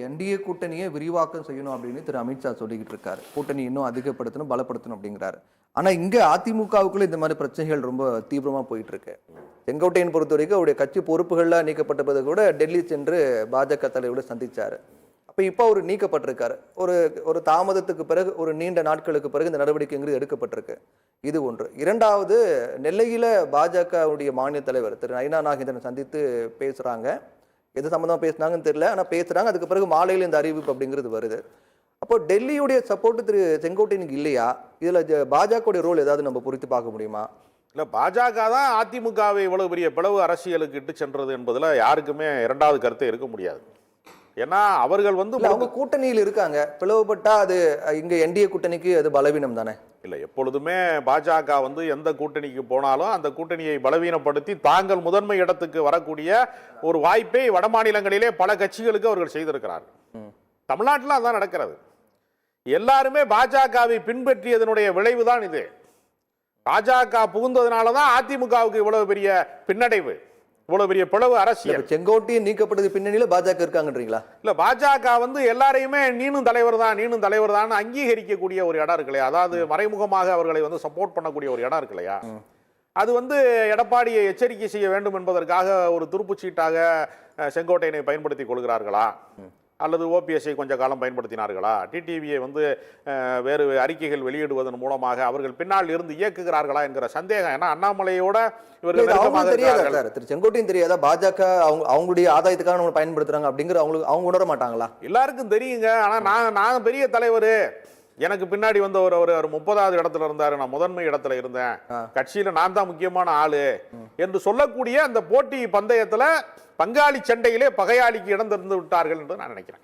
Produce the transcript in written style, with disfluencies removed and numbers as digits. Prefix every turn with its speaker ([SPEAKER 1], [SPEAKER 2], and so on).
[SPEAKER 1] NDA கூட்டணியை விரிவாக்கம் செய்யணும் அப்படின்னு திரு அமித்ஷா சொல்லிக்கிட்டு இருக்காரு. கூட்டணி இன்னும் அதிகப்படுத்தணும், பலப்படுத்தணும் அப்படிங்கிறாரு. ஆனா இங்க அதிமுகவுக்குள்ள இந்த மாதிரி பிரச்சனைகள் ரொம்ப தீவிரமா போயிட்டு இருக்கு. செங்கோட்டையன் பொறுத்த வரைக்கும் அவருடைய கட்சி பொறுப்புகள்லாம் நீக்கப்பட்ட பிறகு கூட டெல்லி சென்று பாஜக தலைவரோட சந்திச்சாரு. அப்ப இப்ப அவர் நீக்கப்பட்டிருக்காரு. ஒரு ஒரு தாமதத்துக்கு பிறகு, ஒரு நீண்ட நாட்களுக்கு பிறகு இந்த நடவடிக்கைங்கிறது எடுக்கப்பட்டிருக்கு. இது ஒன்று. இரண்டாவது, நெல்லையில பாஜகவுடைய மாநில தலைவர் திரு நயினா நாகேந்திரன் சந்தித்து பேசுறாங்க. எது சம்பந்தமா பேசினாங்கன்னு தெரியல, ஆனா பேசுறாங்க. அதுக்கு பிறகு மாலையில் இந்த அறிவிப்பு அப்படிங்கிறது வருது. அப்போ டெல்லியுடைய சப்போர்ட் திரு செங்கோட்டையனுக்கு இல்லையா? இதுல பாஜகவுடைய ரோல் ஏதாவது நம்ம குறித்து பார்க்க முடியுமா?
[SPEAKER 2] இல்ல, பாஜக தான் அதிமுகவை இவ்வளவு பெரிய பிளவு அரசியலுக்கு இட்டு சென்றது என்பதுல யாருக்குமே இரண்டாவது கருத்தை இருக்க முடியாது. ஏன்னா அவர்கள்
[SPEAKER 1] அவங்க கூட்டணியில் இருக்காங்க. பிளவுபட்டா அது இங்க என்டிஏ கூட்டணிக்கு அது பலவீனம் தானே?
[SPEAKER 2] இல்ல, எப்பொழுதுமே பாஜக எந்த கூட்டணிக்கு போனாலும் அந்த கூட்டணியை பலவீனப்படுத்தி தாங்கள் முதன்மை இடத்துக்கு வரக்கூடிய ஒரு வாய்ப்பை வட மாநிலங்களிலே பல கட்சிகளுக்கு அவர்கள் செய்திருக்கிறார்கள். தமிழ்நாட்டில் அதான் நடக்கிறது. எல்லாருமே பாஜகவை பின்பற்றியதனுடைய விளைவுதான் இது. பாஜக புகுந்ததுனாலதான் அதிமுகவுக்கு இவ்வளவு பெரிய பின்னடைவு, இவ்வளவு பெரிய பிளவு அரசியல்.
[SPEAKER 1] செங்கோட்டையன் நீக்கப்பட்டது பின்னணியில பாஜக இருக்காங்கன்றீங்களா?
[SPEAKER 2] இல்ல, பாஜக எல்லாரையுமே நீனும் தலைவர் தான் அங்கீகரிக்கக்கூடிய ஒரு இடம் இருக்கு இல்லையா? அதாவது மறைமுகமாக அவர்களை சப்போர்ட் பண்ணக்கூடிய ஒரு இடம் இருக்கு இல்லையா? அது எடப்பாடியை எச்சரிக்கை செய்ய வேண்டும் என்பதற்காக ஒரு துருப்புச்சீட்டாக செங்கோட்டையனை பயன்படுத்திக் கொள்கிறார்களா, அல்லது ஓபிஎஸ்ஐ கொஞ்ச காலம் பயன்படுத்தினார்களா, டிடிவியை வேறு அறிக்கைகள் வெளியிடுவதன் மூலமாக அவர்கள் பின்னால் இருந்து இயக்குகிறார்களா என்கிற சந்தேகம். ஏன்னா அண்ணாமலையோட இவர்கள்
[SPEAKER 1] திரு செங்கோட்டையன் தெரியாதா பாஜக அவங்களுடைய ஆதாயத்துக்காக நம்ம பயன்படுத்துறாங்க அப்படிங்கிற அவங்க உணர மாட்டாங்களா?
[SPEAKER 2] எல்லாருக்கும் தெரியுங்க. ஆனா நான் பெரிய தலைவர், எனக்கு பின்னாடி ஒரு 30வது இடத்துல இருந்தாரு, நான் முதன்மை இடத்துல இருந்தேன், கட்சியில நான் தான் முக்கியமான ஆளு என்று சொல்லக்கூடிய அந்த போட்டி பந்தயத்துல பங்காளி சண்டையிலே பகையாளிக்கு இடம் திறந்து விட்டார்கள் என்று நான் நினைக்கிறேன்.